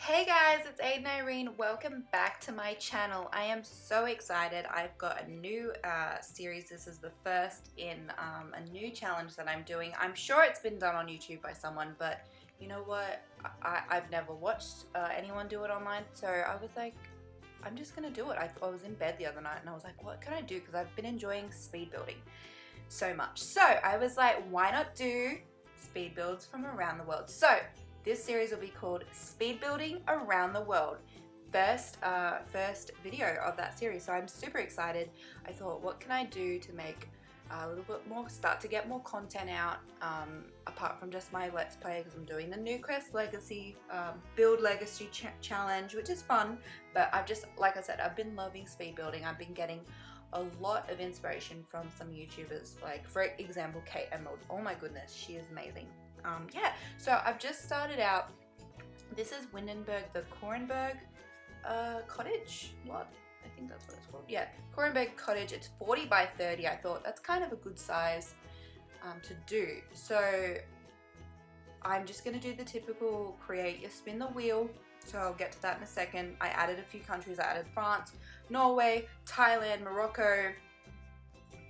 Hey guys, it's Aidan Irene. Welcome back to my channel. I am so excited. I've got a new series. This is the first in a new challenge that I'm doing. I'm sure it's been done on YouTube by someone, but you know what? I've never watched anyone do it online, so I was like, I'm just gonna do it. I was in bed the other night and I was like, what can I do? Because I've been enjoying speed building so much. So I was like, why not do speed builds from around the world? So this series will be called Speed Building Around the World. First video of that series, so I'm super excited. I thought, what can I do to make a little bit more, start to get more content out, apart from just my Let's Play, because I'm doing the Newcrest Legacy, Build Legacy Challenge, which is fun, but I've just, like I said, I've been loving speed building. I've been getting a lot of inspiration from some YouTubers, like for example, Kate Emerald. Oh my goodness, she is amazing. Yeah, so I've just started out. This is Windenburg, the Cooringburg Cottage. What? I think that's what it's called. Yeah, Cooringburg Cottage. It's 40 by 30. I thought that's kind of a good size to do. So I'm just going to do the typical create your spin the wheel. So I'll get to that in a second. I added a few countries. I added France, Norway, Thailand, Morocco,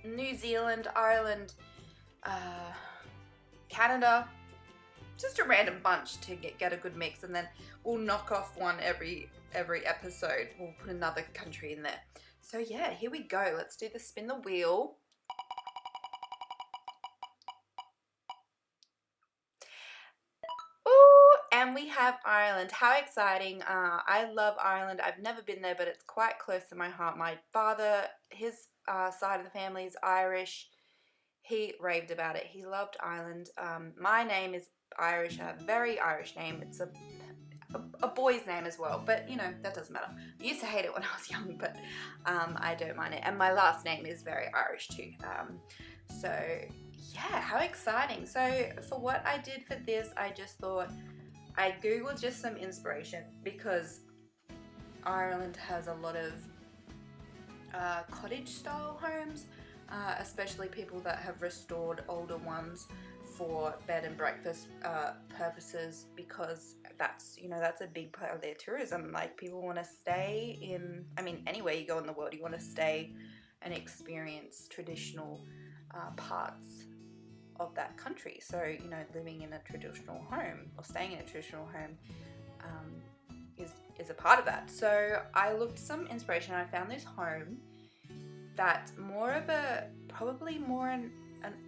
New Zealand, Ireland, Canada. Just a random bunch to get a good mix, and then we'll knock off one every episode. We'll put another country in there. So yeah, here we go. Let's do the spin the wheel. Ooh, and we have Ireland. How exciting. I love Ireland. I've never been there, but it's quite close to my heart. My father, his side of the family is Irish. He raved about it. He loved Ireland. My name is Irish, a very Irish name. It's a boy's name as well, but you know, that doesn't matter. I used to hate it when I was young, but I don't mind it. And my last name is very Irish too. So yeah, how exciting. So for what I did for this, I just thought, I googled just some inspiration because Ireland has a lot of cottage style homes, especially people that have restored older ones for bed and breakfast purposes, because that's, you know, that's a big part of their tourism. Like, people want to stay in, I mean, anywhere you go in the world, you want to stay and experience traditional parts of that country. So, you know, living in a traditional home or staying in a traditional home is a part of that. So I looked some inspiration. I found this home that's more of a, probably more an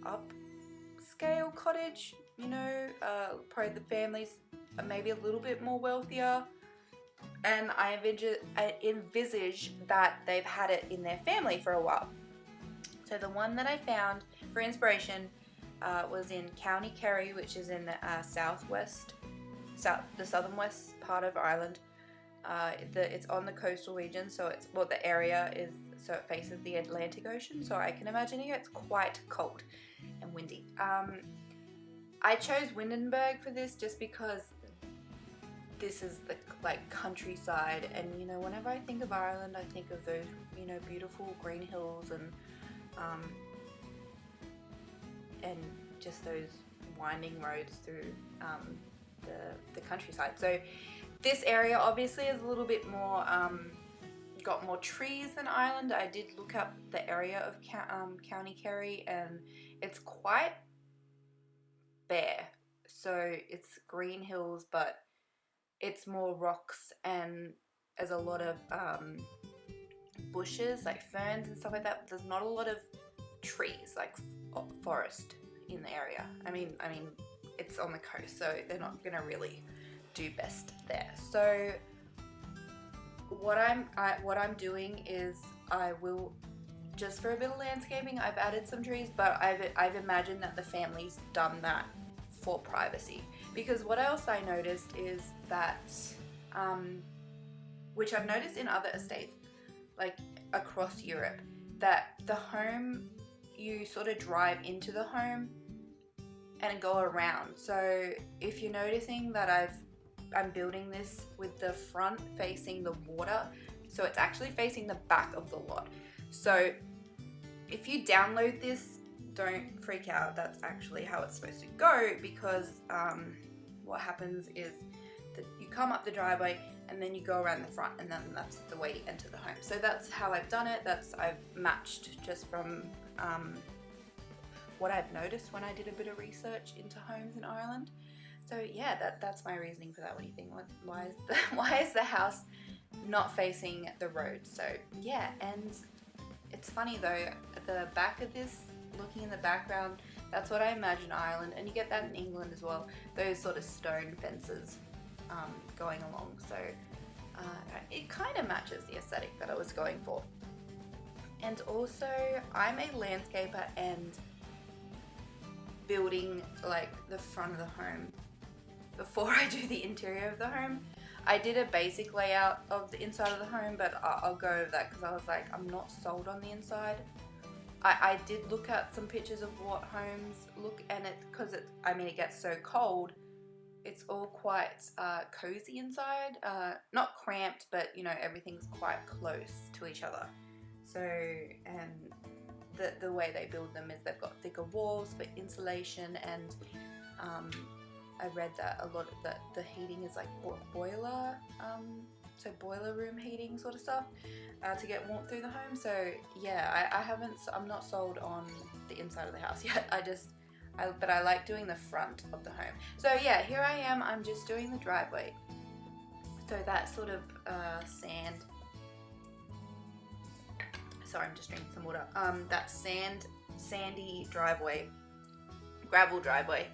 upscale cottage, you know, probably the families are maybe a little bit more wealthier, and I envisage that they've had it in their family for a while. So the one that I found for inspiration was in County Kerry, which is in the the southern west part of Ireland. It's on the coastal region, so it's, well, the area is, so it faces the Atlantic Ocean, so I can imagine it gets quite cold and windy. I chose Windenburg for this just because this is the like countryside, and you know, whenever I think of Ireland, I think of those, you know, beautiful green hills and just those winding roads through the countryside. So this area obviously is a little bit more, got more trees than Ireland. I did look up the area of County Kerry, and it's quite bare. So it's green hills, but it's more rocks, and there's a lot of bushes, like ferns and stuff like that. But there's not a lot of trees, like forest in the area. I mean, it's on the coast, so they're not gonna really do best there. So what I'm doing is, I will, just for a bit of landscaping, I've added some trees, but I've imagined that the family's done that for privacy. Because what else I noticed is that, which I've noticed in other estates, like across Europe, that the home, you sort of drive into the home and go around. So if you're noticing that I'm building this with the front facing the water, so it's actually facing the back of the lot. So if you download this, don't freak out, that's actually how it's supposed to go, because what happens is you come up the driveway and then you go around the front, and then that's the way you enter the home. So that's how I've done it. I've matched just from what I've noticed when I did a bit of research into homes in Ireland. So yeah, that's my reasoning for that. What do you think? Why is the house not facing the road? So yeah, and it's funny though, at the back of this, looking in the background, that's what I imagine Ireland, and you get that in England as well, those sort of stone fences going along. So it kind of matches the aesthetic that I was going for. And also, I'm a landscaper, and building like the front of the home before I do the interior of the home. I did a basic layout of the inside of the home, but I'll go over that because I was like, I'm not sold on the inside. I did look at some pictures of what homes look, and because it gets so cold, it's all quite cozy inside. Not cramped, but you know, everything's quite close to each other. So, and the way they build them is they've got thicker walls for insulation, and I read that a lot of the heating is like boiler, so boiler room heating sort of stuff, to get warmth through the home. So yeah, I'm not sold on the inside of the house yet. But I like doing the front of the home. So yeah, here I am, I'm just doing the driveway. So that sort of sand, sorry, I'm just drinking some water. That sandy driveway, gravel driveway.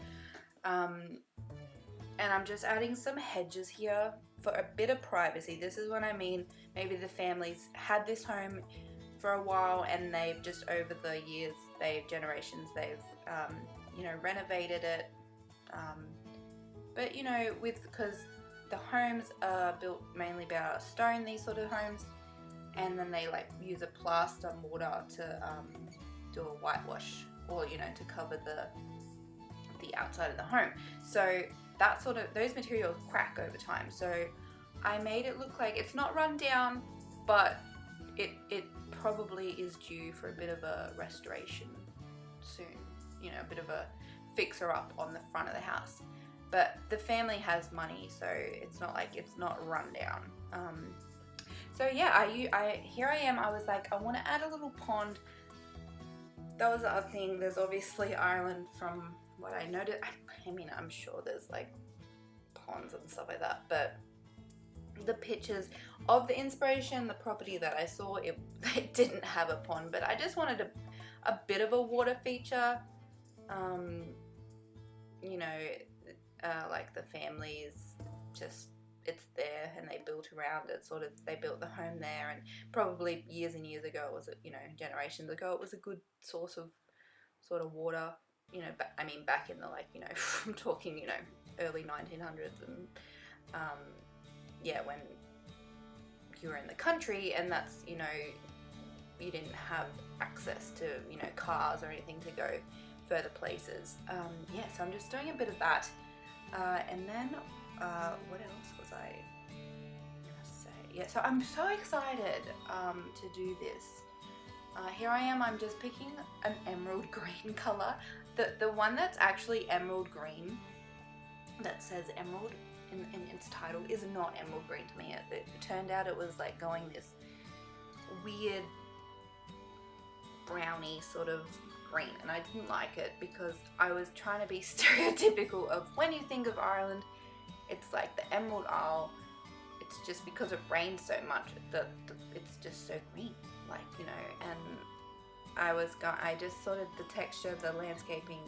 And I'm just adding some hedges here for a bit of privacy. This is what I mean. Maybe the family's had this home for a while, and they've just over the years, generations, they've you know, renovated it. But you know, because the homes are built mainly out of stone, these sort of homes, and then they like use a plaster mortar to do a whitewash, or you know, to cover the outside of the home. So that sort of, those materials crack over time. So I made it look like it's not run down, but it probably is due for a bit of a restoration soon. You know, a bit of a fixer up on the front of the house. But the family has money, so it's not like it's not run down. So yeah, here I am. I was like, I want to add a little pond. That was the other thing. There's obviously Ireland, from what I noticed. I mean, I'm sure there's like ponds and stuff like that, but the pictures of the inspiration, the property that I saw, it didn't have a pond, but I just wanted a bit of a water feature. You know, like the families, just, it's there, and they built around it, sort of, they built the home there, and probably years and years ago, generations ago, it was a good source of sort of water, you know, I mean, back in the, like, you know, I'm talking, you know, early 1900s, and yeah, when you were in the country, and that's, you know, you didn't have access to, you know, cars or anything to go further places. Yeah, so I'm just doing a bit of that, and then what else was I gonna say? Yeah, so I'm so excited to do this. Here I am, I'm just picking an emerald green color. The one that's actually emerald green, that says emerald in its title, is not emerald green to me. It turned out it was like going this weird browny sort of green, and I didn't like it because I was trying to be stereotypical of when you think of Ireland, it's like the Emerald Isle. It's just because it rains so much that it's just so green, like, you know. And I just sort of, the texture of the landscaping,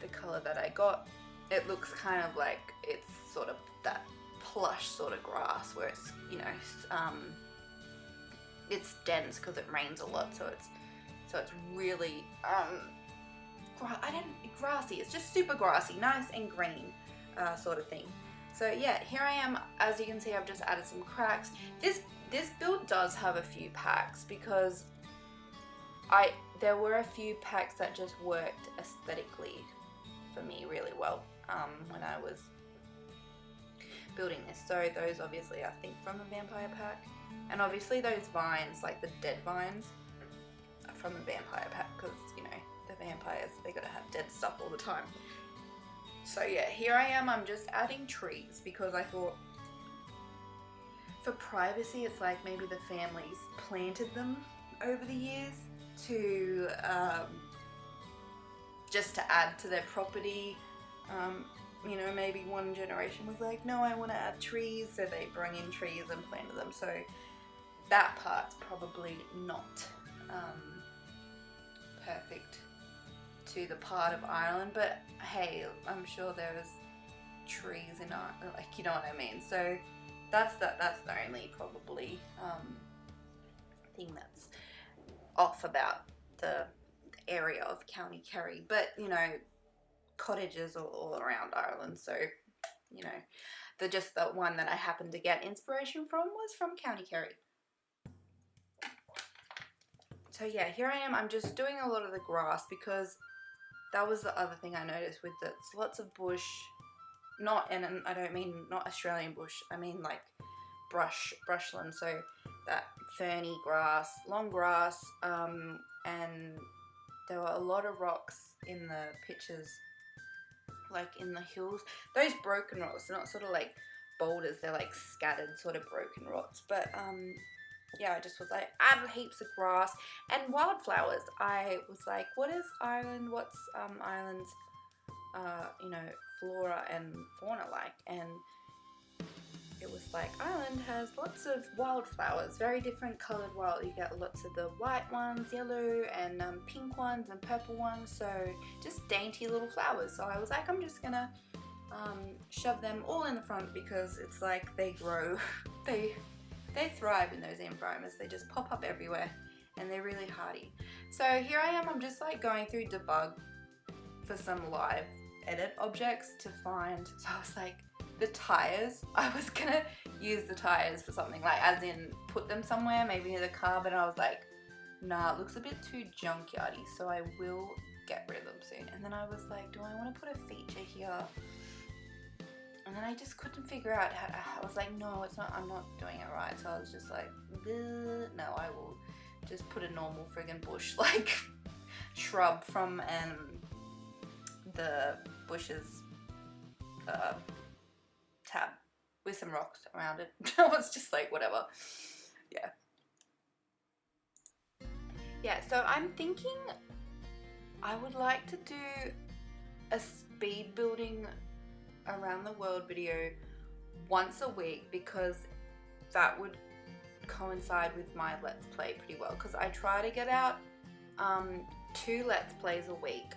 the color that I got, it looks kind of like it's sort of that plush sort of grass where it's, you know, it's dense because it rains a lot, so it's really grassy. It's just super grassy, nice and green, sort of thing. So yeah, here I am. As you can see, I've just added some cracks. This build does have a few packs because there were a few packs that just worked aesthetically for me really well when I was building this. So those obviously, I think, from the vampire pack, and obviously those vines, like the dead vines, are from the vampire pack because, you know, the vampires, they gotta have dead stuff all the time. So yeah, here I am, I'm just adding trees because I thought for privacy, it's like maybe the families planted them over the years to just to add to their property. You know, maybe one generation was like, no, I want to add trees, so they brought in trees and planted them. So that part's probably not perfect to the part of Ireland, but hey, I'm sure there was trees in Ireland, like, you know what I mean. So that's the only probably thing that's off about the area of County Kerry. But you know, cottages are all around Ireland, so you know, the one that I happened to get inspiration from was from County Kerry. So yeah, here I am. I'm just doing a lot of the grass because that was the other thing I noticed with it. It's lots of bush, and I don't mean not Australian bush, I mean like brushland, so that ferny grass, long grass, and there were a lot of rocks in the pictures, like in the hills. Those broken rocks, not sort of like boulders, they're like scattered sort of broken rocks, but yeah, I just was like, add heaps of grass and wildflowers. I was like, what is Ireland? What's Ireland's, you know, flora and fauna like? And it was like, Ireland has lots of wildflowers, very different coloured wild. You get lots of the white ones, yellow, and pink ones, and purple ones. So just dainty little flowers. So I was like, I'm just gonna shove them all in the front because it's like they grow, they thrive in those environments. They just pop up everywhere and they're really hardy. So here I am, I'm just like going through debug for some live edit objects to find. So I was like, the tires, I was gonna use the tires for something, like as in put them somewhere, maybe near the car, but I was like, nah, it looks a bit too junkyardy, so I will get rid of them soon. And then I was like, do I want to put a feature here? And then I just couldn't figure out how. I was like, no, it's not, I'm not doing it right. So I was just like, no, I will just put a normal friggin' bush, like shrub from the bushes tab with some rocks around it. I was just like, whatever. Yeah, so I'm thinking I would like to do a speed building around the world video once a week, because that would coincide with my Let's Play pretty well, because I try to get out 2 Let's Plays a week,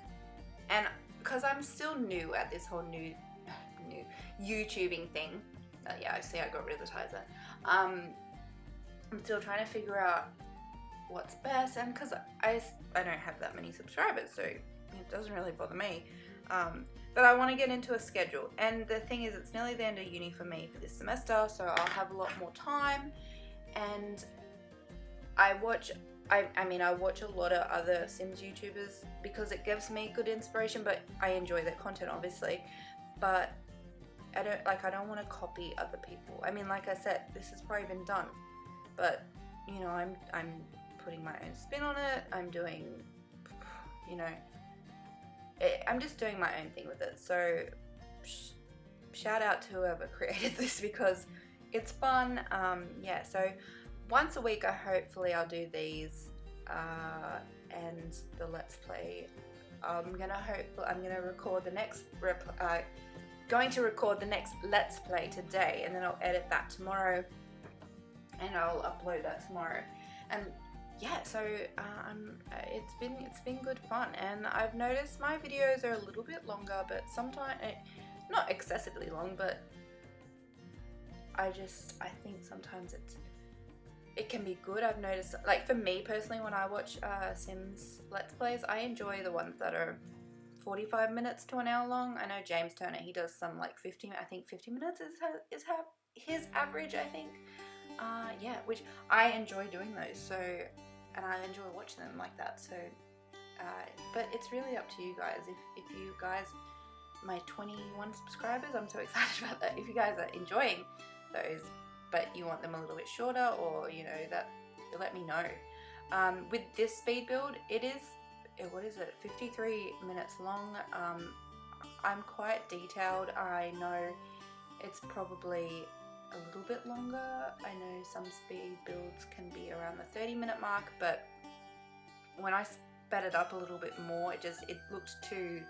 and because I'm still new at this whole new YouTubing thing, yeah, I see I got rid of the ties there. I'm still trying to figure out what's best, and because I don't have that many subscribers, so it doesn't really bother me. But I want to get into a schedule, and the thing is, it's nearly the end of uni for me for this semester, so I'll have a lot more time. And I watch a lot of other Sims YouTubers because it gives me good inspiration, but I enjoy their content obviously, but I don't want to copy other people. I mean, like I said, this has probably been done, but you know, I'm putting my own spin on it. I'm doing, you know, I'm just doing my own thing with it. So shout out to whoever created this because it's fun. Yeah, so once a week, hopefully I'll do these and the Let's Play. I'm gonna record the next going to record the next Let's Play today, and then I'll edit that tomorrow and I'll upload that tomorrow. And yeah, so it's been good fun, and I've noticed my videos are a little bit longer, but sometimes not excessively long, but I think sometimes it can be good. I've noticed, like for me personally, when I watch Sims Let's Plays, I enjoy the ones that are 45 minutes to an hour long. I know James Turner, he does some like 50 minutes is his average, I think. Yeah, which I enjoy doing those, so, and I enjoy watching them like that, so, but it's really up to you guys. If you guys, my 21 subscribers, I'm so excited about that. If you guys are enjoying those, but you want them a little bit shorter, or, you know, that, let me know. With this speed build, it is, what is it, 53 minutes long. I'm quite detailed. I know it's probably a little bit longer. I know some speed builds can be around the 30-minute mark, but when I sped it up a little bit more, it looked too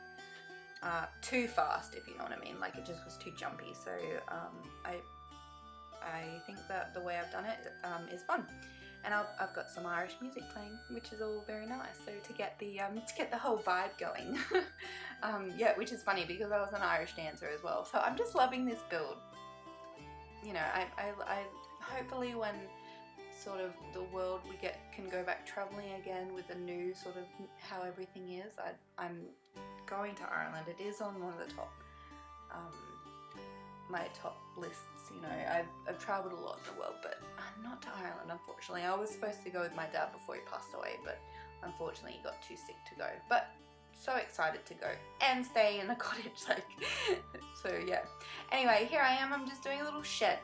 fast, if you know what I mean. Like, it just was too jumpy. So I think that the way I've done it is fun. And I've got some Irish music playing, which is all very nice. So to get the whole vibe going, yeah, which is funny because I was an Irish dancer as well. So I'm just loving this build. You know, I hopefully when sort of the world can go back traveling again with a new sort of how everything is. I'm going to Ireland. It is on one of the top my top lists. You know, I've traveled a lot in the world, but not to Ireland, unfortunately. I was supposed to go with my dad before he passed away, but unfortunately he got too sick to go. But so excited to go and stay in a cottage, like, so yeah. Anyway, here I am. I'm just doing a little shed,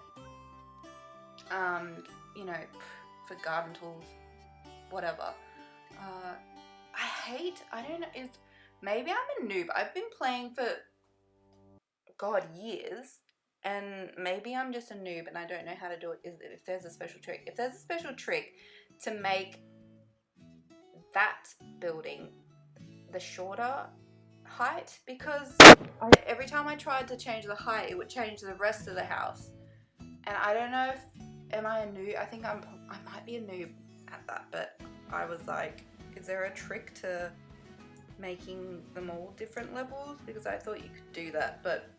you know, for garden tools, whatever. I don't know, maybe I'm a noob. I've been playing for, God, years. And maybe I'm just a noob and I don't know how to do it. If there's a special trick. If there's a special trick to make that building the shorter height, because every time I tried to change the height, it would change the rest of the house. And I don't know am I a noob? I think I might be a noob at that, but I was like, is there a trick to making them all different levels? Because I thought you could do that, but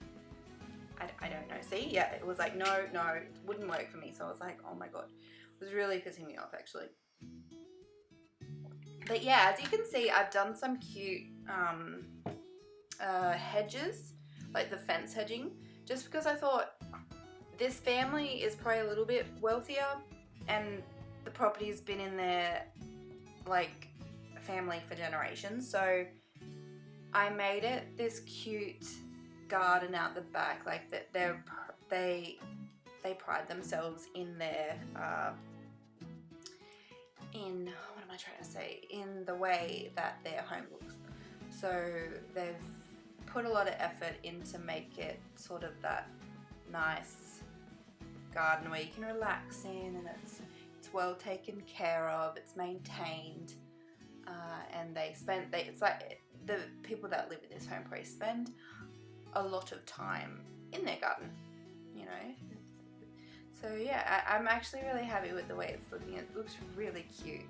I don't know. See, yeah, it was like, no, it wouldn't work for me. So I was like, oh my God, it was really pissing me off actually. But yeah, as you can see, I've done some cute hedges, like the fence hedging, just because I thought this family is probably a little bit wealthier and the property's been in their like family for generations. So I made it this cute garden out the back, like that they pride themselves in their in what am I trying to say, in the way that their home looks. So they've put a lot of effort in to make it sort of that nice garden where you can relax in, and it's well taken care of, it's maintained, and it's like the people that live in this home probably spend a lot of time in their garden, you know. So yeah, I'm actually really happy with the way it's looking. It looks really cute.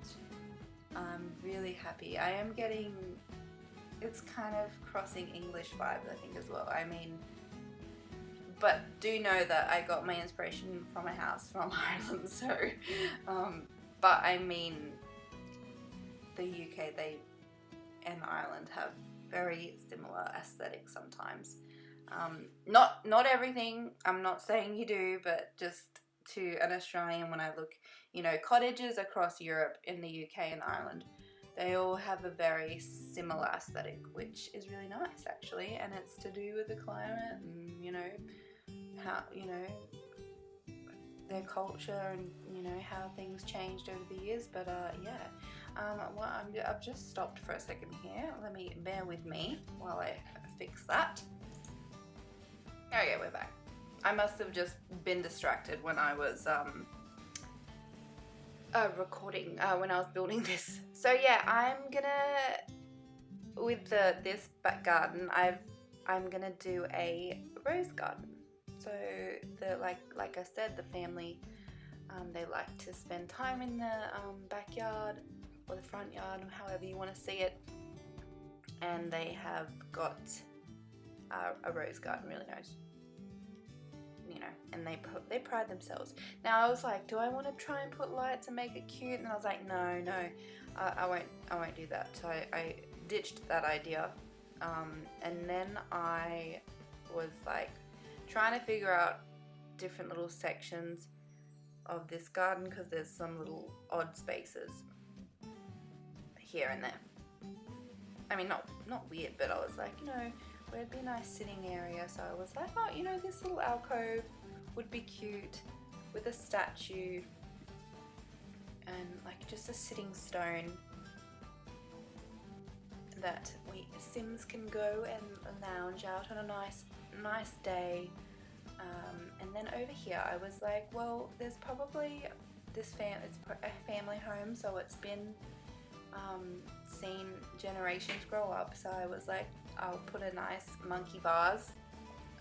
I'm really happy. I am getting, it's kind of crossing English vibes, I think, as well. I mean, but do know that I got my inspiration from a house from Ireland, so, but I mean, the UK, and Ireland have very similar aesthetics sometimes. Not everything, I'm not saying you do, but just to an Australian, when I look, you know, cottages across Europe, in the UK and Ireland, they all have a very similar aesthetic, which is really nice actually, and it's to do with the climate and, you know, how, you know, their culture and, you know, how things changed over the years. But yeah, well, I've just stopped for a second here. Let me, bear with me while I fix that. Okay, we're back. I must have just been distracted when I was recording, when I was building this. So yeah, I'm gonna, with this back garden, I'm gonna do a rose garden. So like I said, the family, they like to spend time in the backyard or the front yard, or however you want to see it. And they have got a rose garden, really nice. You know, and they pride themselves. Now I was like, do I want to try and put lights and make it cute? And I was like, no, I won't do that. So I ditched that idea. And then I was like trying to figure out different little sections of this garden, because there's some little odd spaces here and there. I mean, not weird, but I was like, you know, where it'd be a nice sitting area. So I was like, oh, you know, this little alcove would be cute with a statue and like just a sitting stone. And that Sims can go and lounge out on a nice day. And then over here I was like, well, there's probably it's a family home, so it's been seen generations grow up, so I was like, I'll put a nice monkey vase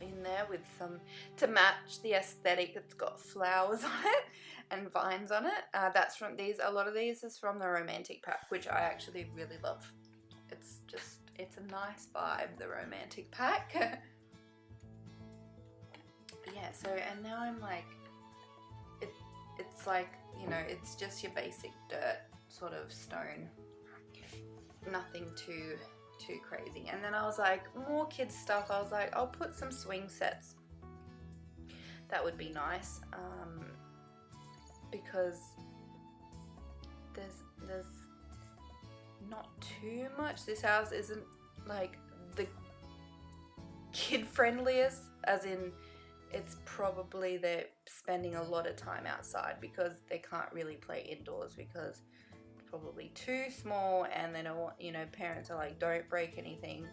in there with some, to match the aesthetic. It's got flowers on it and vines on it. That's from a lot of these is from the Romantic Pack, which I actually really love. It's a nice vibe, the Romantic Pack. Yeah, so, and now I'm like, it's like, you know, it's just your basic dirt sort of stone, nothing too crazy. And then I was like, more kids stuff. I was like, I'll put some swing sets. That would be nice, because there's not too much. This house isn't like the kid friendliest, as in it's probably they're spending a lot of time outside because they can't really play indoors because it's probably too small, and they don't want, you know, parents are like, don't break anything.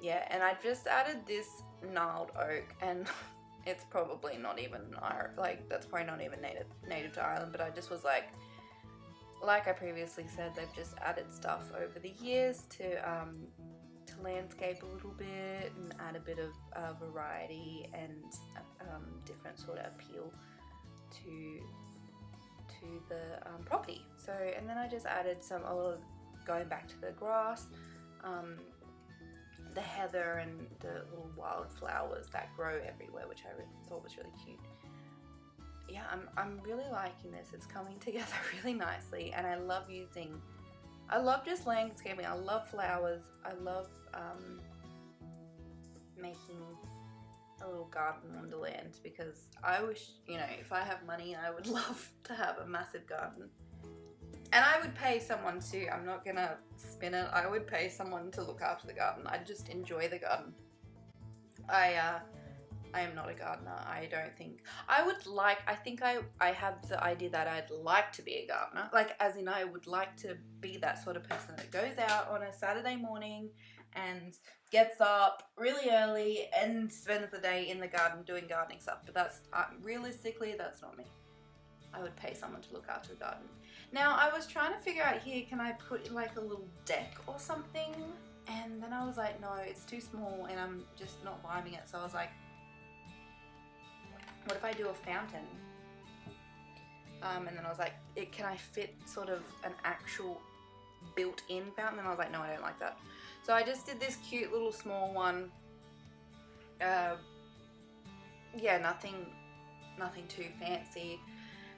Yeah, and I just added this gnarled oak, and it's probably not even like, that's probably not even native to Ireland, but I just was like I previously said, they've just added stuff over the years to landscape a little bit and add a bit of variety and different sort of appeal to the property. So, and then I just added going back to the grass, the heather and the little wildflowers that grow everywhere, which I thought was really cute. Yeah, I'm really liking this. It's coming together really nicely, and I love just landscaping. I love flowers. I love making a little garden wonderland, because I wish, you know, if I have money, I would love to have a massive garden. And I would pay someone to, I'm not gonna spin it, I would pay someone to look after the garden. I just enjoy the garden. I am not a gardener. I don't think I think I have the idea that I'd like to be a gardener. Like, as in, I would like to be that sort of person that goes out on a Saturday morning and gets up really early and spends the day in the garden doing gardening stuff. But that's, realistically, that's not me. I would pay someone to look after the garden. Now, I was trying to figure out here, can I put like a little deck or something? And then I was like, no, it's too small and I'm just not vibing it. So I was like, what if I do a fountain? And then I was like, can I fit sort of an actual built-in fountain? And I was like, no, I don't like that. So I just did this cute little small one. Yeah, nothing too fancy.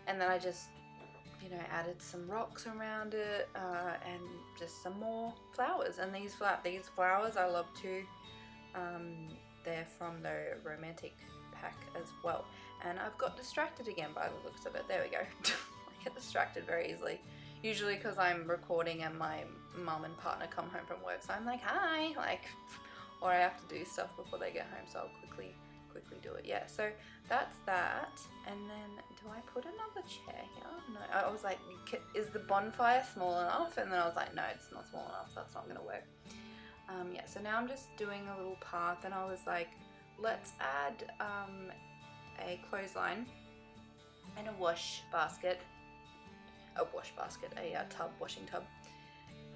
And then I just, you know, added some rocks around it, and just some more flowers. And these flowers I love too. They're from the Romantic Pack as well. And I've got distracted again by the looks of it. There we go. I get distracted very easily. Usually because I'm recording and my mum and partner come home from work, so I'm like, hi, like, or I have to do stuff before they get home, so I'll quickly do it. Yeah, so that's that. And then, do I put another chair here? No, I was like, is the bonfire small enough? And then I was like, no, it's not small enough, so that's not gonna work. Yeah, so now I'm just doing a little path, and I was like, let's add a clothesline and a washing basket, a washing tub.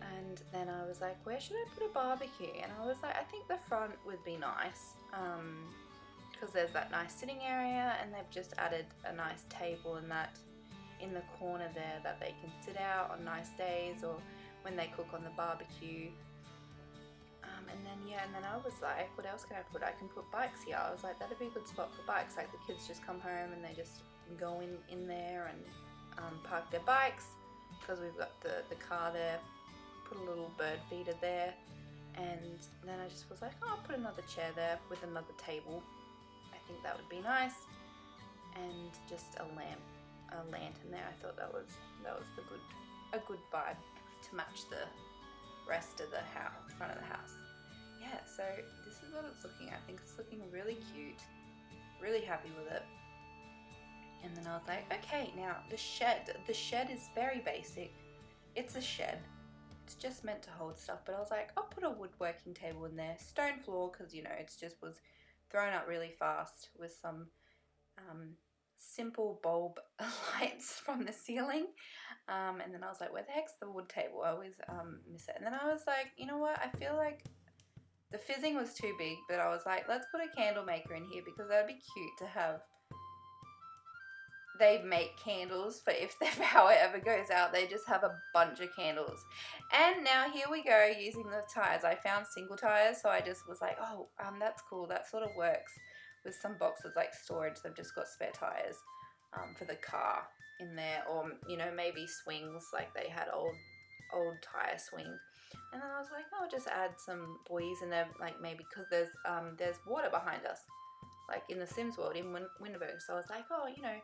And then I was like, where should I put a barbecue? And I was like, I think the front would be nice, because there's that nice sitting area, and they've just added a nice table and that in the corner there that they can sit out on nice days or when they cook on the barbecue. And then I was like, what else can I put? I can put bikes here. I was like, that'd be a good spot for bikes. Like, the kids just come home and they just go in there and park their bikes, because we've got the car there. Put a little bird feeder there. And then I just was like, oh, I'll put another chair there with another table. I think that would be nice. And just a lantern there. I thought that was a good vibe to match the rest of the house, front of the house. Yeah, so this is what it's looking. I think it's looking really cute. Really happy with it. And then I was like, okay, now the shed. The shed is very basic. It's a shed. it's just meant to hold stuff, but I was like, I'll put a woodworking table in there, stone floor, because you know it's just was thrown up really fast with some simple bulb lights from the ceiling, and then I was like, where the heck's the wood table? I always miss it. And then I was like, you know what, I feel like the fizzing was too big, but I was like, let's put a candle maker in here because that'd be cute to have. They make candles for if their power ever goes out, they just have a bunch of candles. And now here we go using the tires. I found single tires, so I just was like, oh, that's cool. That sort of works with some boxes like storage. They've just got spare tires for the car in there, or you know, maybe swings, like they had old tire swings. And then I was like, oh, I'll just add some buoys in there, like maybe because there's water behind us, like in the Sims world in Windenburg. So I was like, oh, you know,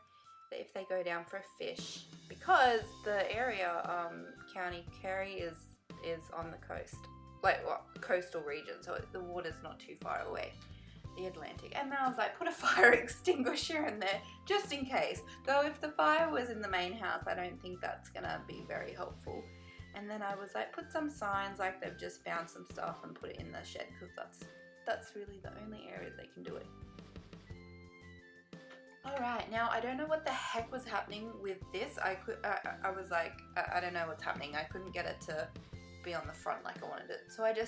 if they go down for a fish, because the area, County Kerry is on the coast, like coastal region, so the water's not too far away, the Atlantic. And then I was like, put a fire extinguisher in there just in case. Though if the fire was in the main house, I don't think that's gonna be very helpful. And then I was like, put some signs like they've just found some stuff and put it in the shed, because that's really the only area they can do it. Alright, now I don't know what the heck was happening with this. I was like, I don't know what's happening. I couldn't get it to be on the front like I wanted it. So I added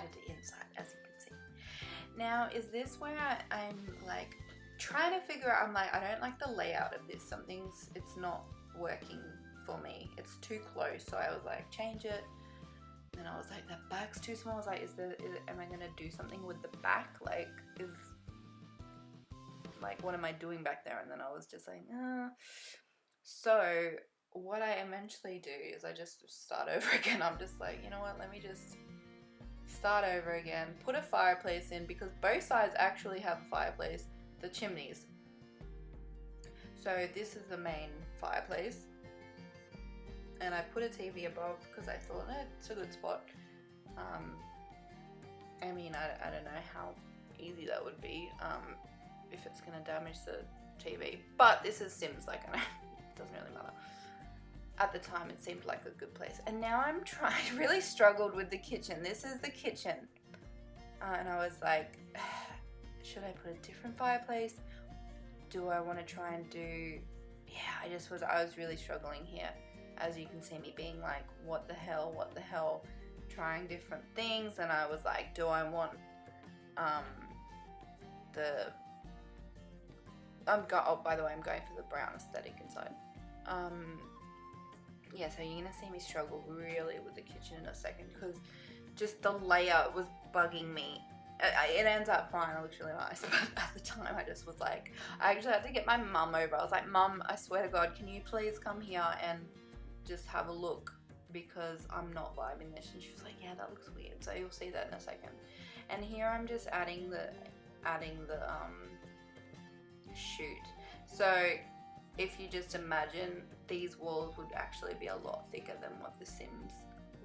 it inside, as you can see. Now, is this where I'm like trying to figure out, I'm like, I don't like the layout of this. It's not working for me. It's too close. So I was like, change it. And I was like, the back's too small. I was like, am I gonna do something with the back? Like, what am I doing back there? And then I was just like, So what I eventually do is I just start over again. I'm just like, you know what, let me just start over again, put a fireplace in, because both sides actually have a fireplace, the chimneys. So this is the main fireplace, and I put a TV above because I thought it's a good spot. I mean, I don't know how easy that would be, if it's gonna damage the TV, but this is Sims, like, it doesn't really matter. At the time it seemed like a good place. And now I'm really struggled with the kitchen. This is the kitchen, and I was like, should I put a different fireplace? Do I want to try and do, I was really struggling here, as you can see me being like, what the hell, trying different things. And I was like, do I want by the way, I'm going for the brown aesthetic inside. Yeah, so you're gonna see me struggle really with the kitchen in a second, because just the layout was bugging me. It ends up fine, it looks really nice, but at the time I just was like, I actually had to get my mum over. I was like, Mum, I swear to God, can you please come here and just have a look, because I'm not vibing this. And she was like, yeah, that looks weird. So you'll see that in a second. And here I'm just adding the chute. So if you just imagine, these walls would actually be a lot thicker than what the Sims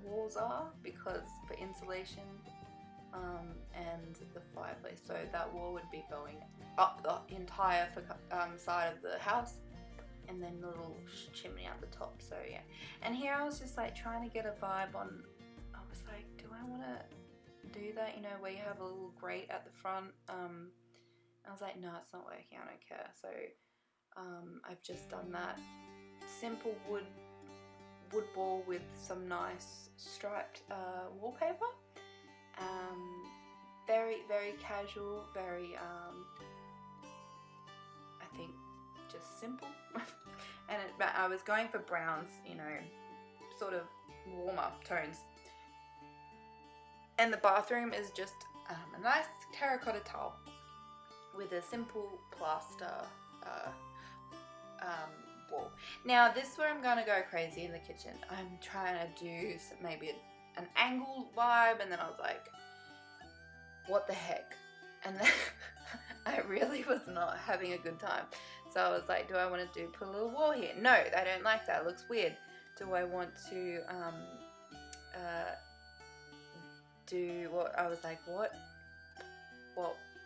walls are, because for insulation and the fireplace. So that wall would be going up the entire side of the house, and then the little chimney at the top. So yeah, and here I was just like trying to get a vibe on, I was like, do I want to do that, you know, where you have a little grate at the front? I was like, no, it's not working, I don't care. So I've just done that simple wood wall with some nice striped wallpaper. Very casual, very I think just simple. And I was going for browns, you know, sort of warmer tones. And the bathroom is just a nice terracotta tile with a simple plaster wall. Now this is where I'm gonna go crazy in the kitchen. I'm trying to do maybe an angle vibe, and then I was like, what the heck? And then I really was not having a good time. So I was like, do I want to put a little wall here? No, I don't like that, it looks weird. Do I want to do what? I was like, what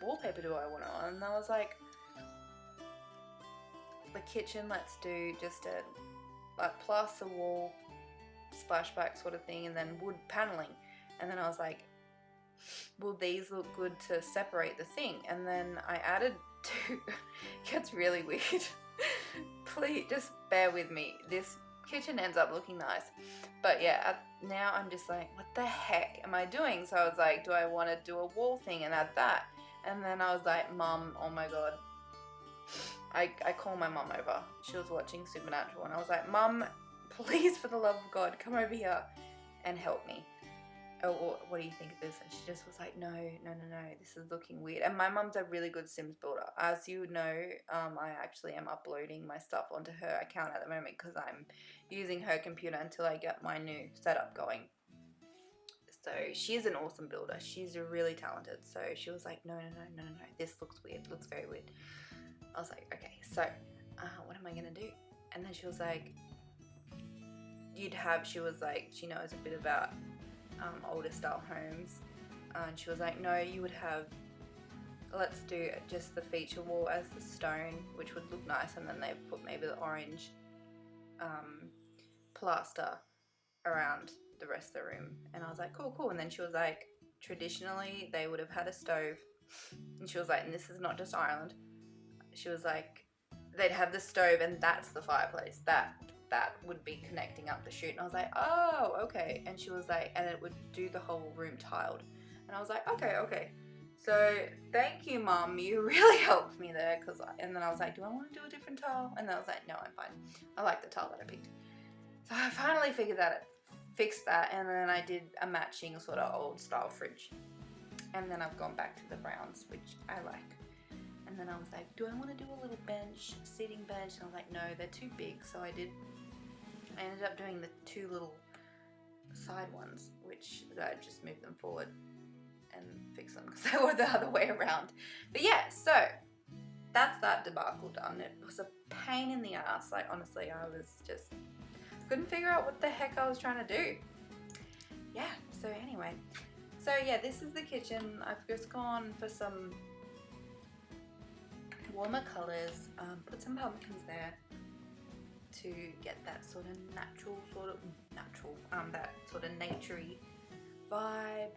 wallpaper do I want on? And I was like, the kitchen, let's do just a plaster wall splashback sort of thing, and then wood paneling. And then I was like, will these look good to separate the thing? And then I added two. It gets really weird. Please just bear with me. This kitchen ends up looking nice, but yeah, now I'm just like, what the heck am I doing? So I was like, do I want to do a wall thing and add that? And then I was like, Mum, oh my god. I called my mum over. She was watching Supernatural, and I was like, Mum, please, for the love of God, come over here and help me. Oh, what do you think of this? And she just was like, no, this is looking weird. And my mum's a really good Sims builder. As you know, I actually am uploading my stuff onto her account at the moment because I'm using her computer until I get my new setup going. So she's an awesome builder. She's really talented. So she was like, no, this looks weird. It looks very weird. I was like, okay, so what am I going to do? And then she was like, she was like, she knows a bit about older style homes. And she was like, no, you would have, let's do just the feature wall as the stone, which would look nice. And then they've put maybe the orange plaster around the rest of the room. And I was like, cool. And then she was like, traditionally they would have had a stove. And she was like, and this is not just Ireland. She was like, they'd have the stove and that's the fireplace. That would be connecting up the chute. And I was like, oh, okay. And she was like, and it would do the whole room tiled. And I was like, okay. So thank you, Mum. You really helped me there. And then I was like, do I want to do a different tile? And then I was like, no, I'm fine. I like the tile that I picked. So I finally fixed that. And then I did a matching sort of old style fridge. And then I've gone back to the browns, which I like. And then I was like, do I want to do a little bench, seating bench? And I was like, no, they're too big. So I ended up doing the two little side ones, which I just moved them forward and fixed them because they were the other way around. But yeah, so that's that debacle done. It was a pain in the ass. Like, honestly, I was just couldn't figure out what the heck I was trying to do. Yeah, so anyway. So yeah, this is the kitchen. I've just gone for some warmer colours, put some pumpkins there to get that sort of that sort of naturey vibe.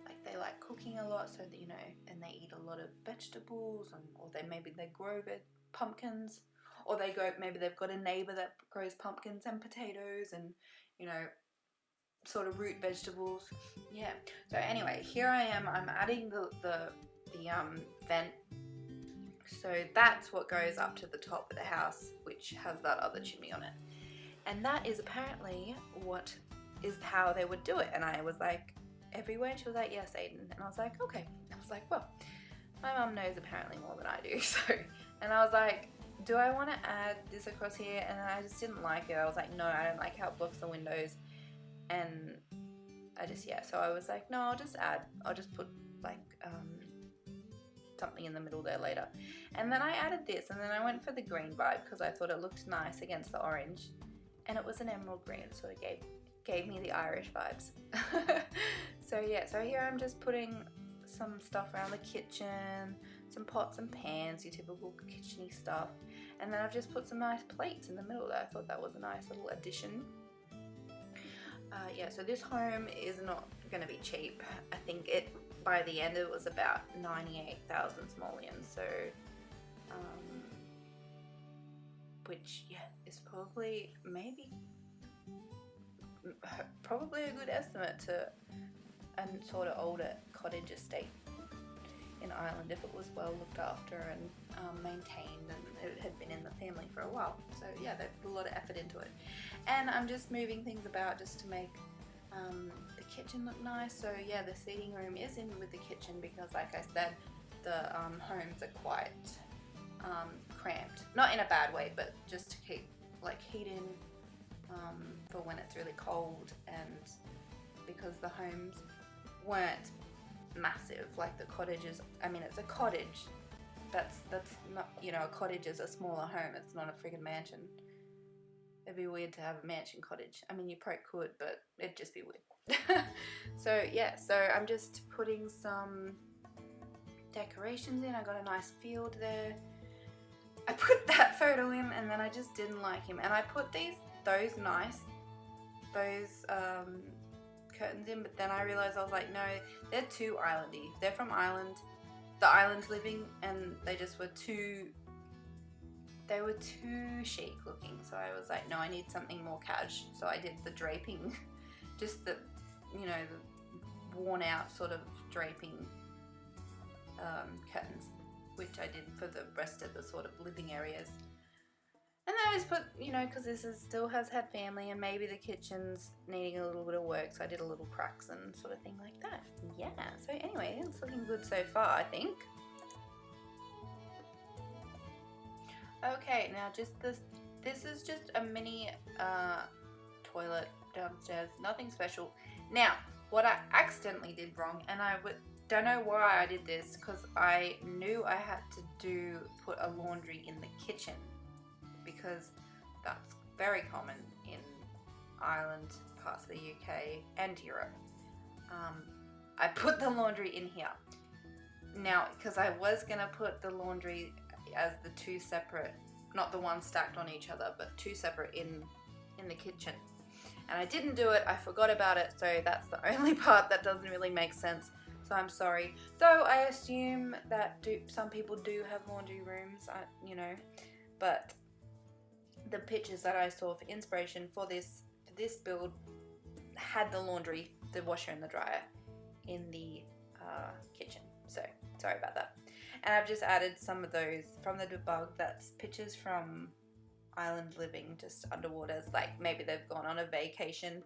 Like, they like cooking a lot, so that, you know, and they eat a lot of vegetables, or maybe they grow their pumpkins, or maybe they've got a neighbour that grows pumpkins and potatoes and, you know, sort of root vegetables. Yeah. So anyway, here I am. I'm adding the vent. So that's what goes up to the top of the house, which has that other chimney on it. And that is apparently how they would do it. And I was like, everywhere? She was like, yes, Aidan. And I was like, okay. I was like, well, my mum knows apparently more than I do. So, and I was like, do I want to add this across here? And I just didn't like it. I was like, no, I don't like how it blocks the windows. And so I was like, no, I'll just put like, something in the middle there later. And then I added this, and then I went for the green vibe because I thought it looked nice against the orange, and it was an emerald green, so it gave me the Irish vibes. So yeah, so here I'm just putting some stuff around the kitchen, some pots and pans, your typical kitchen-y stuff, and then I've just put some nice plates in the middle there. I thought that was a nice little addition. Yeah, so this home is not going to be cheap. I think by the end it was about 98,000 simoleons, so which, yeah, is probably a good estimate to a sort of older cottage estate in Ireland if it was well looked after and maintained, and it had been in the family for a while. So yeah, they put a lot of effort into it. And I'm just moving things about just to make the kitchen look nice. So yeah, the seating room is in with the kitchen because, like I said, the homes are quite cramped. Not in a bad way, but just to keep like heat in for when it's really cold, and because the homes weren't massive like the cottages. I mean, it's a cottage. That's not, you know, a cottage is a smaller home. It's not a friggin' mansion. It'd be weird to have a mansion cottage. I mean, you probably could, but it'd just be weird. So yeah, so I'm just putting some decorations in. I got a nice field there. I put that photo in, and then I just didn't like him. And I put those nice those curtains in, but then I realized I was like, no, they're too islandy. They're from Ireland, the island living, and they just were too chic looking. So I was like, no, I need something more cash. So I did the draping, just the, you know, the worn out sort of draping curtains, which I did for the rest of the sort of living areas. And then I just put, you know, because this still has had family and maybe the kitchen's needing a little bit of work, so I did a little cracks and sort of thing like that. Yeah, so anyway, it's looking good so far, I think. Okay, now just this is just a mini toilet downstairs, nothing special. Now, what I accidentally did wrong, and don't know why I did this, because I knew I had to put a laundry in the kitchen, because that's very common in Ireland, parts of the UK and Europe. I put the laundry in here. Now, because I was gonna put the laundry as the two separate, not the one stacked on each other, but two separate in the kitchen. And I didn't do it, I forgot about it, so that's the only part that doesn't really make sense. So I'm sorry. Though I assume that some people do have laundry rooms, you know, but the pictures that I saw for inspiration for this build had the laundry, the washer and the dryer in the kitchen. So sorry about that. And I've just added some of those from the debug. That's pictures from island living, just underwaters, like maybe they've gone on a vacation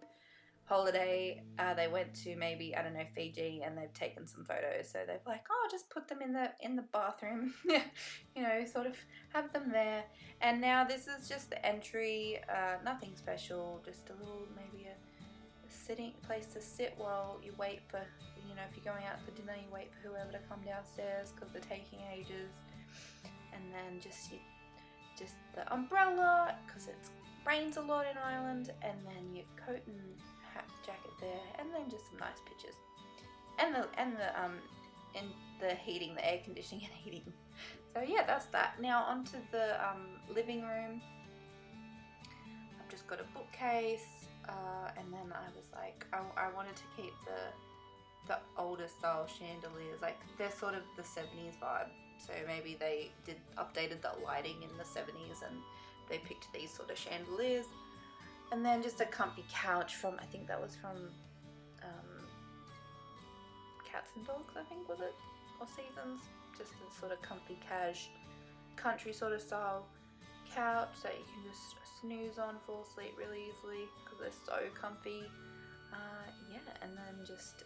holiday, they went to maybe, I don't know, Fiji, and they've taken some photos, so they've like, oh, just put them in the bathroom, you know, sort of have them there. And now this is just the entry, nothing special, just a little, maybe a sitting place to sit while you wait for, you know, if you're going out for dinner, you wait for whoever to come downstairs because they're taking ages. And then just the umbrella, because it rains a lot in Ireland, and then your coat and hat jacket there, and then just some nice pictures, and the heating, the air conditioning and heating. So yeah, that's that. Now onto the living room. I've just got a bookcase, and then I was like, I wanted to keep the older style chandeliers, like they're sort of the 70s vibe. So maybe they updated the lighting in the 70s and they picked these sort of chandeliers. And then just a comfy couch from, I think that was from Cats and Dogs, I think, was it? Or Seasons. Just a sort of comfy country sort of style couch that you can just snooze on, fall asleep really easily because they're so comfy. Yeah, and then just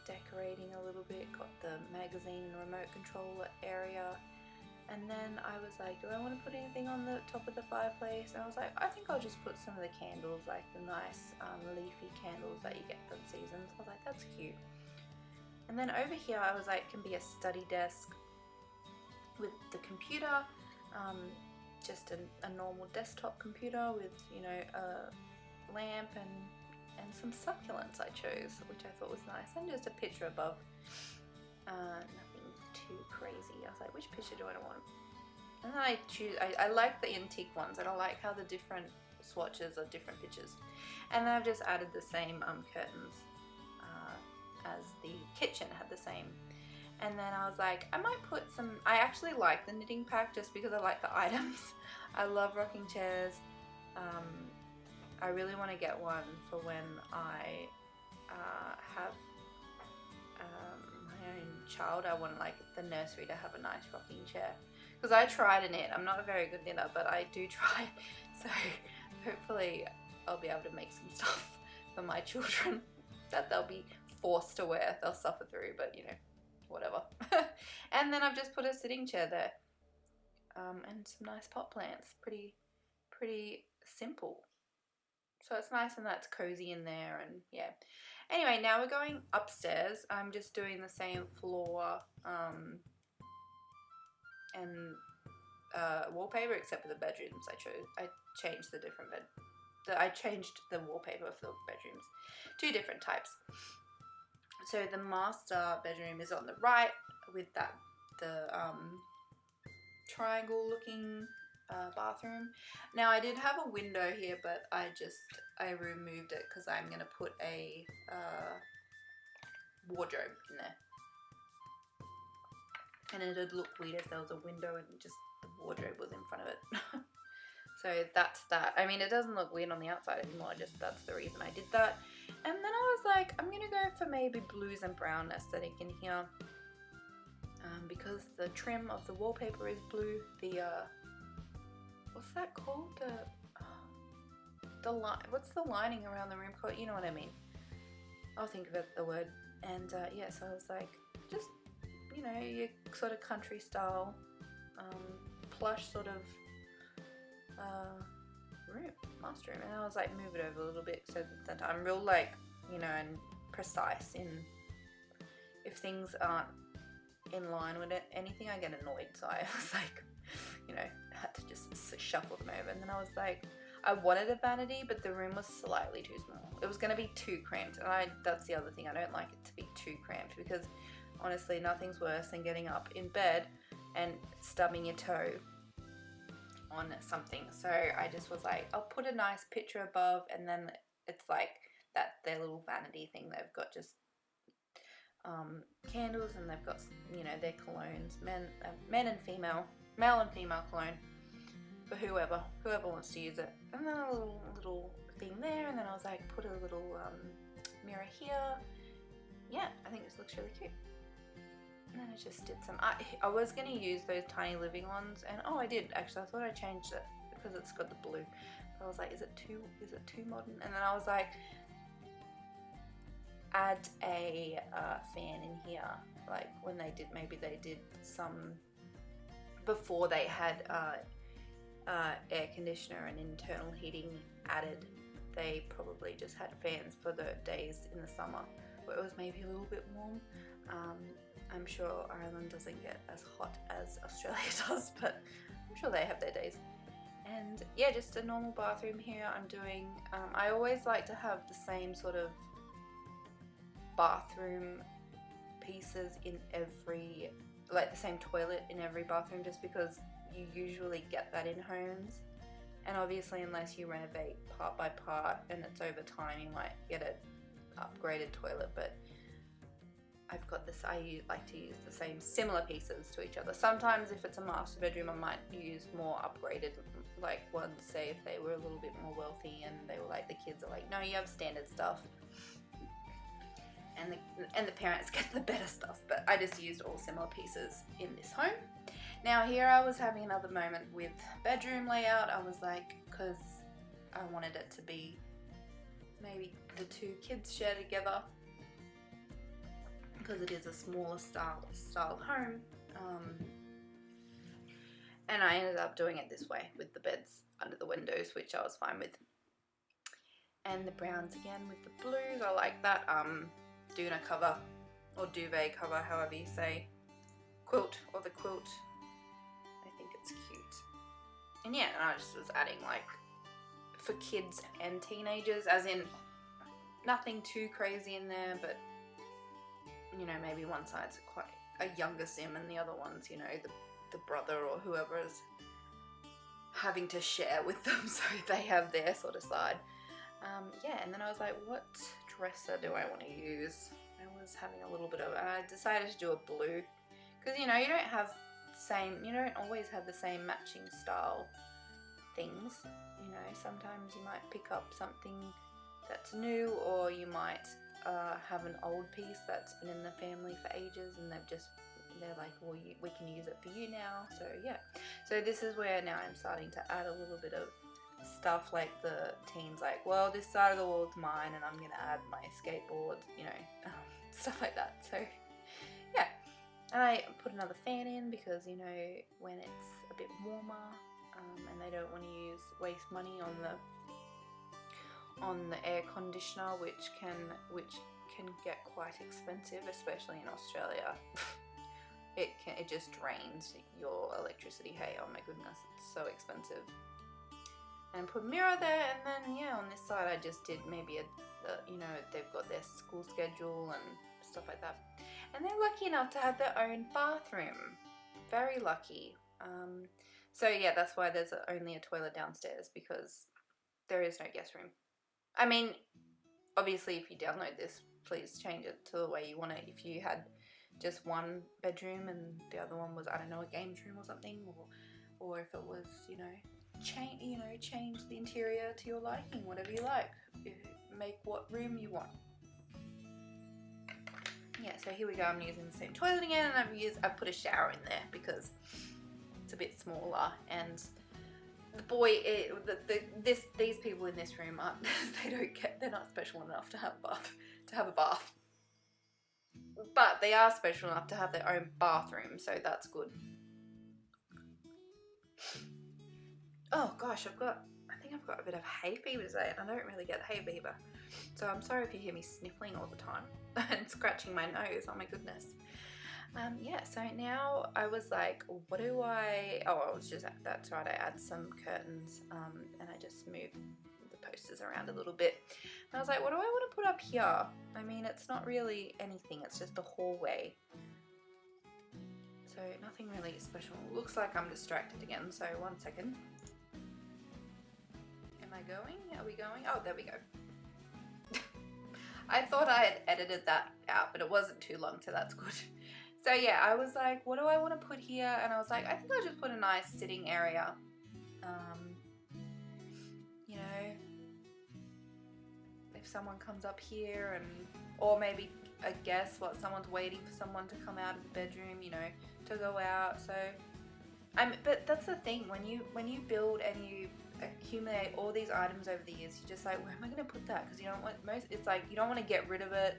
decorating a little bit, got the magazine and remote control area. And then I was like, do I want to put anything on the top of the fireplace? And I was like, I think I'll just put some of the candles, like the nice leafy candles that you get for the seasons. I was like, that's cute. And then over here I was like, can be a study desk with the computer, just a normal desktop computer with, you know, a lamp and some succulents I chose, which I thought was nice, and just a picture above. Nothing too crazy. I was like, which picture do I want? And then I like the antique ones, and I like how the different swatches are different pictures. And then I've just added the same curtains as the kitchen had the same. And then I was like, I might put some, I actually like the knitting pack just because I like the items. I love rocking chairs. I really want to get one for when I have my own child. I want like the nursery to have a nice rocking chair, because I try to knit. I'm not a very good knitter, but I do try. So hopefully I'll be able to make some stuff for my children that they'll be forced to wear. They'll suffer through, but you know, whatever. And then I've just put a sitting chair there, and some nice pot plants. Pretty simple. So it's nice and that's cozy in there, and yeah. Anyway, now we're going upstairs. I'm just doing the same floor and wallpaper, except for the bedrooms. I changed the different I changed the wallpaper for the bedrooms. Two different types. So the master bedroom is on the right with the triangle looking bathroom. Now I did have a window here, but I removed it because I'm gonna put a wardrobe in there, and it'd look weird if there was a window and just the wardrobe was in front of it. So that's that. I mean, it doesn't look weird on the outside anymore, just that's the reason I did that. And then I was like, I'm gonna go for maybe blues and brown aesthetic in here, because the trim of the wallpaper is blue. The what's that called? What's the lining around the room called? You know what I mean. I'll think of it, the word. And yeah, so I was like, just, you know, your sort of country style, plush sort of master room. And I was like, move it over a little bit so that I'm real, like, you know, and precise in, if things aren't in line with anything, I get annoyed. So I was like, you know, had to just shuffle them over. And then I was like, I wanted a vanity, but the room was slightly too small. It was going to be too cramped, and that's the other thing. I don't like it to be too cramped, because honestly, nothing's worse than getting up in bed and stubbing your toe on something. So I just was like, I'll put a nice picture above, and then it's like their little vanity thing. They've got just candles, and they've got, you know, their colognes, men and female, male and female cologne, for whoever wants to use it. And then a little thing there, and then I was like, put a little mirror here. Yeah, I think this looks really cute. And then I just did some, I was going to use those tiny living ones, and oh, I did actually. I thought I changed it because it's got the blue. But I was like, is it too modern? And then I was like, add a fan in here, like when they did, maybe they did some before they had air conditioner and internal heating added. They probably just had fans for the days in the summer where it was maybe a little bit warm. I'm sure Ireland doesn't get as hot as Australia does, but I'm sure they have their days. And yeah, just a normal bathroom here. I'm doing, I always like to have the same sort of bathroom pieces in every, like the same toilet in every bathroom, just because you usually get that in homes. And obviously, unless you renovate part by part and it's over time, you might get an upgraded toilet. But I've got this, I like to use the same similar pieces to each other. Sometimes if it's a master bedroom, I might use more upgraded, like ones, say if they were a little bit more wealthy and they were like, the kids are like, no, you have standard stuff. And the parents get the better stuff. But I just used all similar pieces in this home. Now here I was having another moment with bedroom layout. I was like, because I wanted it to be maybe the two kids share together, because it is a smaller style home. And I ended up doing it this way with the beds under the windows, which I was fine with. And the browns again with the blues, I like that. Doona cover or duvet cover, however you say, quilt, or the quilt. I think it's cute. And yeah, and I just was adding, like, for kids and teenagers, as in nothing too crazy in there, but you know, maybe one side's quite a younger sim and the other one's, you know, the brother or whoever is having to share with them, so they have their sort of side. Yeah, and then I was like, what dresser do I want to use? I was having a little bit of, I decided to do a blue, because you know, you don't always have the same matching style things. You know, sometimes you might pick up something that's new, or you might have an old piece that's been in the family for ages, and they're like, well, we can use it for you now. So yeah, so this is where now I'm starting to add a little bit of stuff, like the teens like, well, this side of the wall is mine and I'm gonna add my skateboard, you know, stuff like that. So yeah, and I put another fan in because, you know, when it's a bit warmer, and they don't want to waste money on the air conditioner, which can get quite expensive, especially in Australia. It just drains your electricity. Hey, oh my goodness, it's so expensive. And put a mirror there, and then yeah, on this side I just did maybe you know, they've got their school schedule and stuff like that, and they're lucky enough to have their own bathroom. Very lucky. So yeah, that's why there's only a toilet downstairs, because there is no guest room. I mean, obviously if you download this, please change it to the way you want it. If you had just one bedroom and the other one was, I don't know, a games room or something, or if it was, you know, change the interior to your liking, whatever you like. Make what room you want. Yeah, so here we go. I'm using the same toilet again, and I've put a shower in there because it's a bit smaller, and the boy, these people in this room aren't, they're not special enough to have a bath. But they are special enough to have their own bathroom, so that's good. Oh gosh, I think I've got a bit of hay fever today, and I don't really get hay fever. So I'm sorry if you hear me sniffling all the time and scratching my nose, oh my goodness. Yeah, so now I was like, what do I, that's right, I add some curtains, and I just move the posters around a little bit. And I was like, what do I want to put up here? I mean, it's not really anything, it's just a hallway. So nothing really special. Looks like I'm distracted again, so 1 second. Am I going? Are we going? Oh, there we go. I thought I had edited that out, but it wasn't too long, so that's good. So yeah, I was like, what do I want to put here? And I was like, I think I'll just put a nice sitting area. You know, if someone comes up here, or maybe a guest, someone's waiting for someone to come out of the bedroom, you know, to go out. So, but that's the thing, when you build and you accumulate all these items over the years, you're just like, where am I going to put that? Because you don't want it's like you don't want to get rid of it,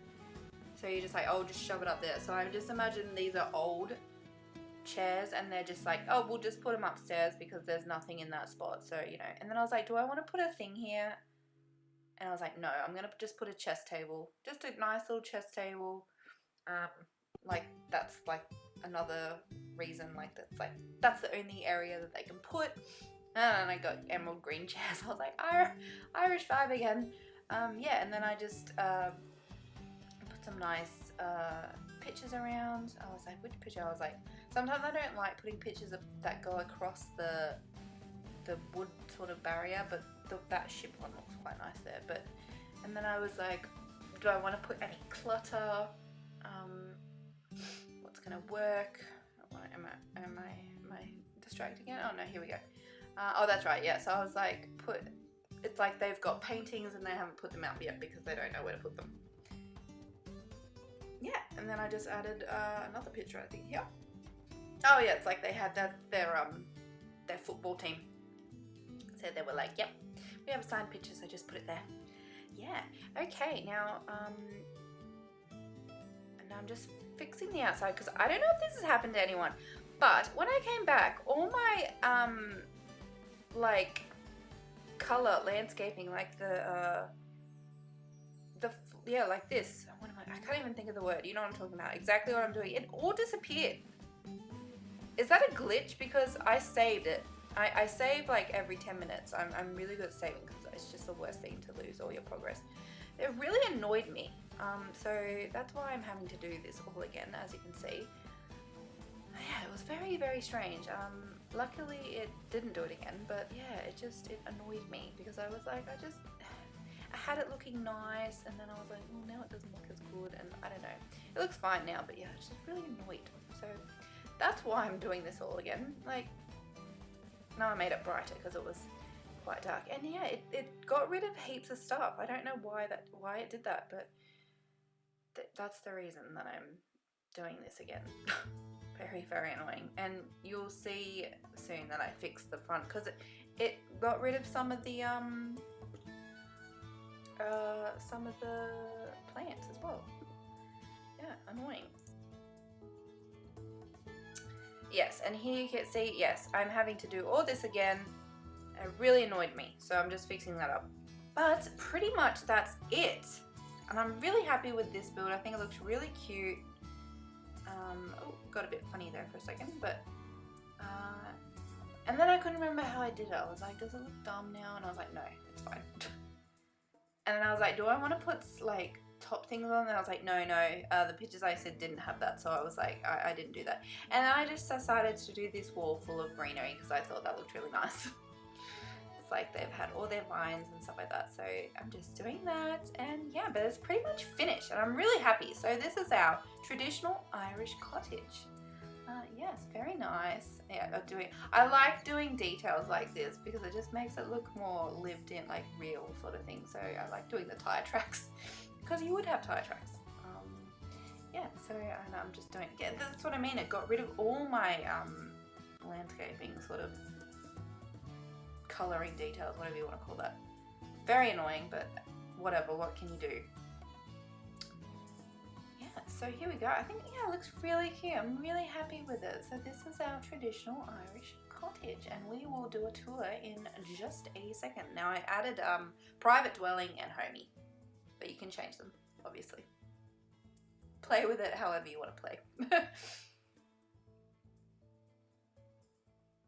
so you're just like, oh, just shove it up there. So I just imagine these are old chairs, and they're just like, oh, we'll just put them upstairs because there's nothing in that spot. So, you know, and then I was like, do I want to put a thing here? And I was like, no, I'm going to just put a chest table, just a nice little chest table. Like that's like another reason, like that's the only area that they can put. And I got emerald green chairs. I was like, Irish vibe again. Yeah, and then I just put some nice pictures around. I was like, which picture? I was like, sometimes I don't like putting pictures that go across the wood sort of barrier, but that ship one looks quite nice there. And then I was like, do I want to put any clutter? What's gonna work? Am I distracted again? Oh no, here we go. Oh, that's right, yeah. So I was like, it's like they've got paintings and they haven't put them out yet because they don't know where to put them. Yeah, and then I just added another picture, I think, here. Oh yeah, it's like they had their football team. So they were like, yep, we have signed pictures, so just put it there. Yeah, okay, now, and I'm just fixing the outside because I don't know if this has happened to anyone, but when I came back, all my, like, color landscaping, like yeah, like this. I can't even think of the word. You know what I'm talking about. Exactly what I'm doing. It all disappeared. Is that a glitch? Because I saved it. I save like every 10 minutes. I'm really good at saving because it's just the worst thing to lose all your progress. It really annoyed me. So that's why I'm having to do this all again, as you can see. Yeah, it was very, very strange. Luckily it didn't do it again, but yeah, it annoyed me because I was like, I had it looking nice, and then I was like, well, now it doesn't look as good, and I don't know. It looks fine now, but yeah, it's just really annoyed. So that's why I'm doing this all again. Like, now I made it brighter because it was quite dark, and yeah, it got rid of heaps of stuff. I don't know why it did that, but that's the reason that I'm doing this again. Very, very annoying. And you'll see soon that I fixed the front because it got rid of some of the plants as well. Yeah, annoying. Yes, and here you can see, yes, I'm having to do all this again. It really annoyed me, so I'm just fixing that up. But pretty much that's it. And I'm really happy with this build. I think it looks really cute. Oh, got a bit funny there for a second, but and then I couldn't remember how I did it. I was like, does it look dumb now? And I was like, no, it's fine. And then I was like, do I want to put like top things on, and I was like, no, the pictures I said didn't have that, so I was like, I didn't do that. And I just decided to do this wall full of greenery because I thought that looked really nice. It's like they've had all their vines and stuff like that, so I'm just doing that, and yeah, but it's pretty much finished and I'm really happy. So this is our traditional Irish cottage. Yes, very nice. Yeah, I like doing details like this because it just makes it look more lived in, like real sort of thing. So I like doing the tire tracks because you would have tire tracks. Yeah, so and I'm just doing, yeah, that's what I mean. It got rid of all my landscaping sort of colouring details, whatever you want to call that. Very annoying, but whatever, what can you do? So here we go. I think, yeah, it looks really cute. I'm really happy with it. So this is our traditional Irish cottage, and we will do a tour in just a second. Now I added private dwelling and homey, but you can change them, obviously. Play with it however you want to play.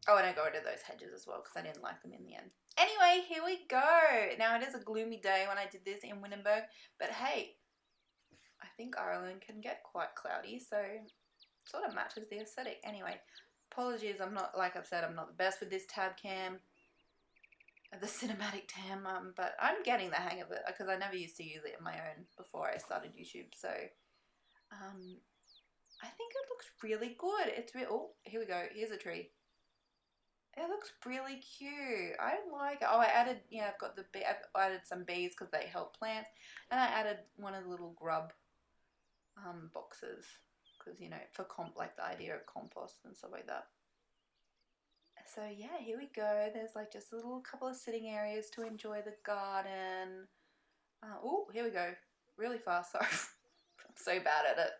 Oh, and I got rid of those hedges as well because I didn't like them in the end. Anyway, here we go. Now it is a gloomy day when I did this in Windenburg, but hey, I think Ireland can get quite cloudy, so it sort of matches the aesthetic. Anyway, apologies, I'm not, like I've said, I'm not the best with this tab cam, the cinematic cam, but I'm getting the hang of it because I never used to use it on my own before I started YouTube, so I think it looks really good. It's real. Oh, here we go. Here's a tree. It looks really cute. I like it. Oh, I added, yeah, I've added some bees because they help plants, and I added one of the little grub boxes because, you know, for like the idea of compost and stuff like that. So yeah, here we go. There's like just a little couple of sitting areas to enjoy the garden. Oh, here we go. Really fast, sorry. I'm so bad at it.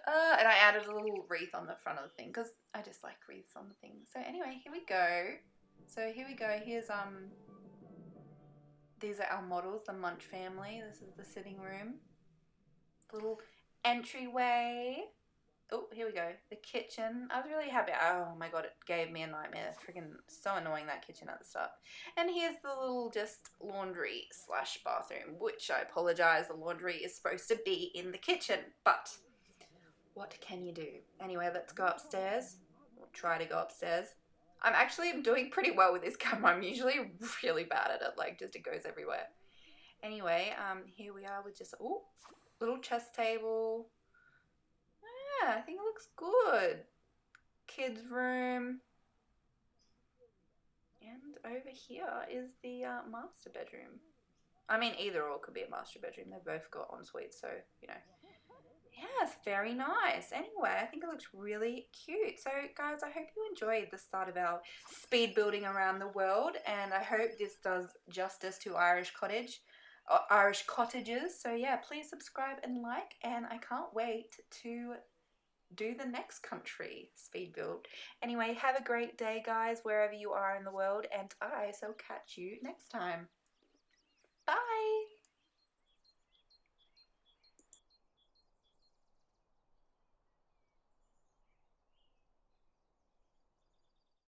And I added a little wreath on the front of the thing because I just like wreaths on the thing. So anyway, here we go. So here we go. Here's these are our models, the Munch family. This is the sitting room. Little entryway. Oh, here we go. The kitchen. I was really happy. Oh my god, it gave me a nightmare. Freaking so annoying, that kitchen at the start. And here's the little just laundry / bathroom, which I apologize, the laundry is supposed to be in the kitchen, but what can you do? Anyway, let's go upstairs. We'll try to go upstairs. I'm actually doing pretty well with this camera. I'm usually really bad at it, like just it goes everywhere. Anyway, here we are with just, oh, little chess table. Yeah, I think it looks good. Kids' room. And over here is the master bedroom. I mean, either or could be a master bedroom. They've both got ensuite, so, you know. Yeah, it's very nice. Anyway, I think it looks really cute. So, guys, I hope you enjoyed the start of our speed building around the world, and I hope this does justice to Irish cottages. So, yeah, please subscribe and like, and I can't wait to do the next country speed build. Anyway, have a great day, guys, wherever you are in the world, and I shall catch you next time. Bye!